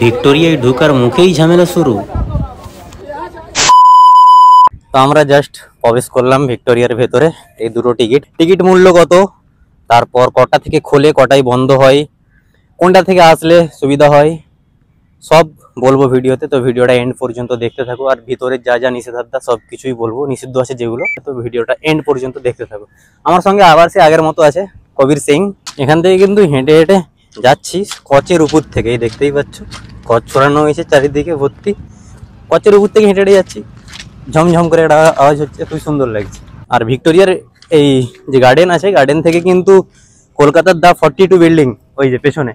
ভিক্টোরিয়ায় ঢোকার মুখেই ঝামেলা শুরু। তো আমরা জাস্ট প্রবেশ করলাম ভিক্টোরিয়ার ভেতরে। এই দুটো টিকিট মূল্য কত, তারপর কটা থেকে খোলে, কটায় বন্ধ হয়, কোনটা থেকে আসলে সুবিধা হয়, সব বলবো ভিডিওতে। তো ভিডিওটা এন্ড পর্যন্ত দেখতে থাকো। আর ভিতরে যা যা নিষেধাজ্ঞা সব কিছুই বলবো, নিষিদ্ধ আছে যেগুলো, তো ভিডিওটা এন্ড পর্যন্ত দেখতে থাকো। আমার সঙ্গে আবার সে আগের মতো আছে কবির সিং। এখান থেকে কিন্তু হেঁটে হেঁটে যাচ্ছি কচের উপর থেকে, দেখতেই পাচ্ছ কচ ছড়ানো হয়েছে চারিদিকে ভর্তি। কচের উপর থেকে হেঁটে হেঁটে যাচ্ছি, ঝমঝম করে একটা আওয়াজ হচ্ছে, খুব সুন্দর লাগছে। আর ভিক্টোরিয়ার এই যে গার্ডেন আছে, গার্ডেন থেকে কিন্তু কলকাতার দা 42 বিল্ডিং, ওই যে পেছনে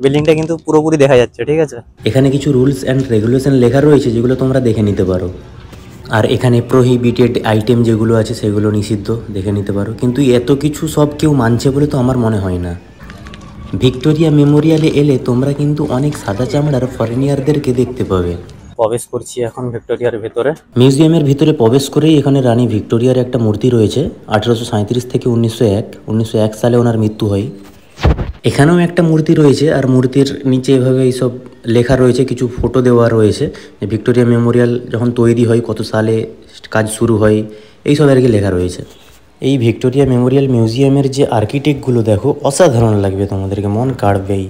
বিল্ডিংটা কিন্তু পুরোপুরি দেখা যাচ্ছে, ঠিক আছে। এখানে কিছু রুলস অ্যান্ড রেগুলেশন লেখা রয়েছে যেগুলো তোমরা দেখে নিতে পারো। আর এখানে প্রোহিবিটেড আইটেম যেগুলো আছে সেগুলো নিষিদ্ধ, দেখে নিতে পারো। কিন্তু এত কিছু সব কেউ মানছে বলে তো আমার মনে হয় না। ভিক্টোরিয়া মেমোরিয়ালে এলে তোমরা কিন্তু অনেক সাদা চামড়ার ফরেনিয়ারদেরকে দেখতে পাবে। প্রবেশ করছি এখন ভিক্টোরিয়ার ভেতরে। মিউজিয়ামের ভিতরে প্রবেশ করেই এখানে রানী ভিক্টোরিয়ার একটা মূর্তি রয়েছে। 1837 থেকে 1901 সালে ওনার মৃত্যু হয়। এখানেও একটা মূর্তি রয়েছে, আর মূর্তির নিচে এভাবে এইসব লেখা রয়েছে, কিছু ফটো দেওয়া রয়েছে যে ভিক্টোরিয়া মেমোরিয়াল যখন তৈরি হয়, কত সালে কাজ শুরু হয়, এইসব আর কি লেখা রয়েছে। এই ভিক্টোরিয়া মেমোরিয়াল মিউজিয়ামের যে আর্কিটেক্টগুলো দেখো, অসাধারণ লাগবে তোমাদেরকে, মন কাড়বেই।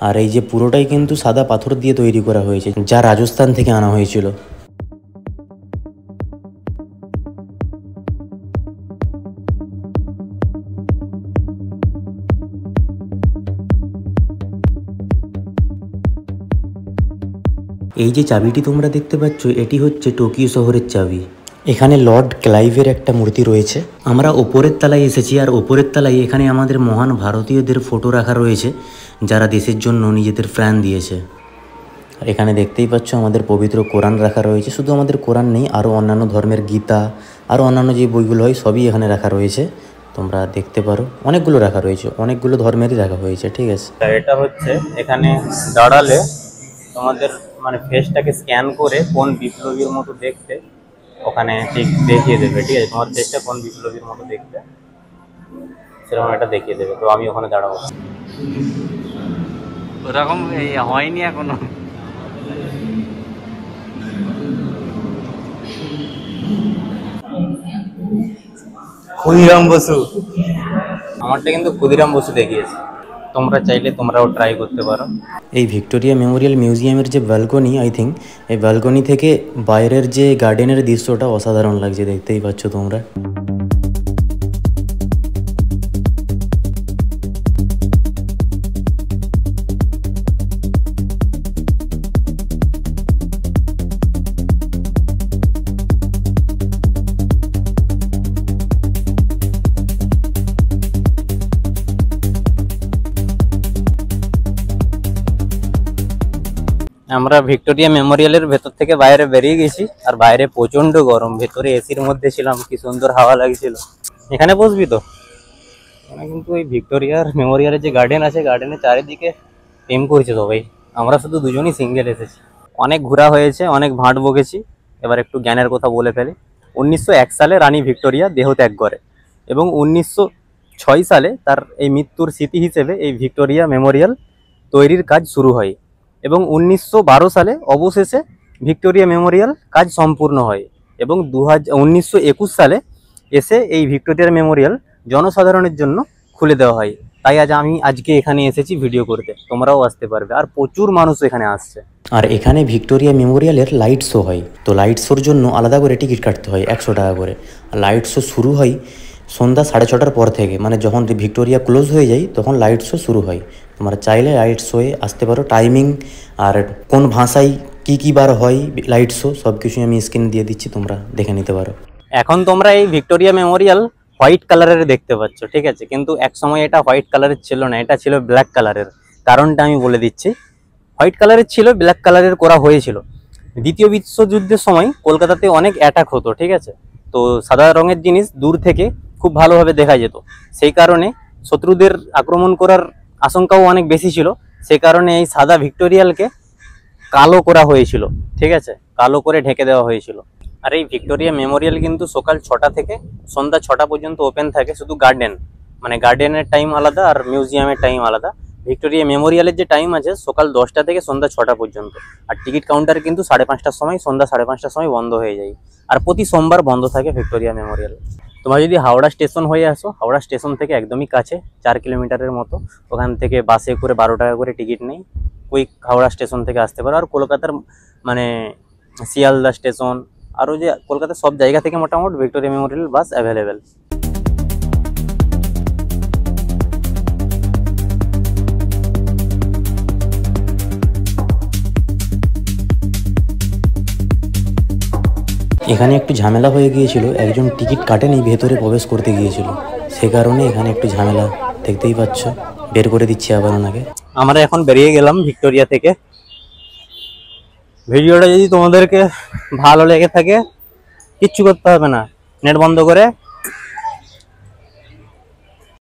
আর এই যে পুরোটাই কিন্তু সাদা পাথর দিয়ে তৈরি করা হয়েছে, যা রাজস্থান থেকে আনা হয়েছিল। এই যে চাবিটি তোমরা দেখতে পাচ্ছ, এটি হচ্ছে টোকিও শহরের চাবি। এখানে লর্ড ক্লাইভের একটা মূর্তি রয়েছে। আমরা ওপরের তলায় এসেছি, আর ওপরের তলায় এখানে আমাদের মহান ভারতীয়দের ফটো রাখা রয়েছে, যারা দেশের জন্য নিজেদের প্রাণ দিয়েছে। আর এখানে দেখতেই পাচ্ছ আমাদের পবিত্র কোরআন রাখা রয়েছে। শুধু আমাদের কোরআন নেই, আরও অন্যান্য ধর্মের গীতা, আরও অন্যান্য যে বইগুলো হয় সবই এখানে রাখা রয়েছে, তোমরা দেখতে পারো। অনেকগুলো রাখা রয়েছে, অনেকগুলো ধর্মেরই রাখা হয়েছে, ঠিক আছে। এটা হচ্ছে এখানে দাঁড়ালে তোমাদের মানে ফেসটাকে স্ক্যান করে কোন বিপ্লবীর মতো দেখতে ওখানে ঠিক দেখিয়ে দেবে, ঠিক আছে। তোমার ফেসটা কোন বিপ্লবীর মতো দেখতে সেরকম একটা দেখিয়ে দেবে। তো আমি ওখানে দাঁড়াবো। ওরকম হয়নি এখনো। ক্ষুদিরাম বসু, আমারটা কিন্তু ক্ষুদিরাম বসু দেখিয়েছে। তোমরা চাইলে তোমরাও ট্রাই করতে পারো। এই ভিক্টোরিয়া মেমোরিয়াল মিউজিয়ামের যে ব্যালকনি, আই থিঙ্ক এই ব্যালকনি থেকে বাইরের যে গার্ডেনের দৃশ্যটা অসাধারণ লাগছে, দেখতেই পাচ্ছ তোমরা। আমরা ভিক্টোরিয়া মেমোরিয়ালের ভেতর থেকে বাইরে বেরিয়ে গেছি, আর বাইরে প্রচন্ড গরম, ভেতরে এসির মধ্যে ছিলাম, কি সুন্দর হাওয়া লাগছিল। এখানে বসবি তো? এখানে কিন্তু এই ভিক্টোরিয়ার মেমোরিয়ালের যে গার্ডেন আছে, গার্ডেনের চারিদিকে প্রেম করছে সবাই। আমরা শুধু দুজনই সিঙ্গেল এসেছি। অনেক ঘোরা হয়েছে, অনেক ভাঁট বকেছি, এবার একটু জ্ঞানের কথা বলে ফেলি। 1901 সালে রানী ভিক্টোরিয়া দেহত্যাগ করে, এবং 1906 সালে তার এই মৃত্যুর স্মৃতি হিসেবে এই ভিক্টোরিয়া মেমোরিয়াল তৈরির কাজ শুরু হয়, এবং 1912 সালে অবশেষে ভিক্টোরিয়া মেমোরিয়াল কাজ সম্পূর্ণ হয়, এবং 1921 সালে এসে এই ভিক্টোরিয়া মেমোরিয়াল জনসাধারণের জন্য খুলে দেওয়া হয়। তাই আজকে এখানে এসেছি ভিডিও করতে, তোমরাও আসতে পারবে। আর প্রচুর মানুষ এখানে আসছে। আর এখানে ভিক্টোরিয়া মেমোরিয়ালের লাইট শো হয়, তো লাইট শোর জন্য আলাদা করে টিকিট কাটতে হয় 100 টাকা করে। লাইট শো শুরু হয় সন্ধ্যা 6:30টার পর থেকে, মানে যখন ভিক্টোরিয়া ক্লোজ হয়ে যায় তখন লাইট শো শুরু হয়। তোমরা চাইলে লাইট শোয়ে আসতে পারো। টাইমিং আর কোন ভাষায় কী বার হয় লাইট শো সব কিছুই আমি স্ক্রিনে দিয়ে দিচ্ছি, তোমরা দেখে নিতে পারো। এখন তোমরা এই ভিক্টোরিয়া মেমোরিয়াল হোয়াইট কালারের দেখতে পাচ্ছ, ঠিক আছে। কিন্তু এক সময় এটা হোয়াইট কালারের ছিল না, এটা ছিল ব্ল্যাক কালারের। কারণটা আমি বলে দিচ্ছি। হোয়াইট কালারের ছিল, ব্ল্যাক কালারের করা হয়েছিল। দ্বিতীয় বিশ্বযুদ্ধের সময় কলকাতাতে অনেক অ্যাটাক হতো, ঠিক আছে। তো সাদা রঙের জিনিস দূর থেকে খুব ভালোভাবে দেখা যেত, সেই কারণে শত্রুদের আক্রমণ করার আশঙ্কাও অনেক বেশি ছিল। সেই কারণে এই সাদা ভিক্টোরিয়ালকে কালো করা হয়েছিল, ঠিক আছে, কালো করে ঢেকে দেওয়া হয়েছিল। আর এই ভিক্টোরিয়া মেমোরিয়াল কিন্তু সকাল 6টা থেকে সন্ধ্যা 6টা পর্যন্ত ওপেন থাকে, শুধু গার্ডেন, মানে গার্ডেনের টাইম আলাদা আর মিউজিয়ামের টাইম আলাদা। ভিক্টোরিয়া মেমোরিয়ালের যে টাইম আছে সকাল 10টা থেকে সন্ধ্যা 6টা পর্যন্ত। আর টিকিট কাউন্টার কিন্তু 5:30টার সময়, সন্ধ্যা 5:30টার সময় বন্ধ হয়ে যায়। আর প্রতি সোমবার বন্ধ থাকে ভিক্টোরিয়া মেমোরিয়াল। তোমরা যদি হাওড়া স্টেশন হয়ে আসো, হাওড়া স্টেশন থেকে একদমই কাছে, 4 কিলোমিটারের মতো। ওখান থেকে বাসে করে 12 টাকা করে টিকিট নেই, কুইক হাওড়া স্টেশন থেকে আসতে পারো। আর কলকাতার মানে শিয়ালদা স্টেশন, আরও যে কলকাতার সব জায়গা থেকে মোটামুটি ভিক্টোরিয়া মেমোরিয়াল বাস অ্যাভেলেবেল। এখানে একটু ঝামেলা হয়ে গিয়েছিল, একজন টিকিট কাটেনি, ভেতরে প্রবেশ করতে গিয়েছিল, সে কারণে এখানে একটু ঝামেলা দেখতেই পাচ্ছ। বের করে দিচ্ছি আবার ওনাকে। আমরা এখন বেরিয়ে গেলাম ভিক্টোরিয়া থেকে। ভিডিওটা যদি তোমাদেরকে ভালো লেগে থাকে কিচ্ছু করতে হবে না, নেট বন্ধ করে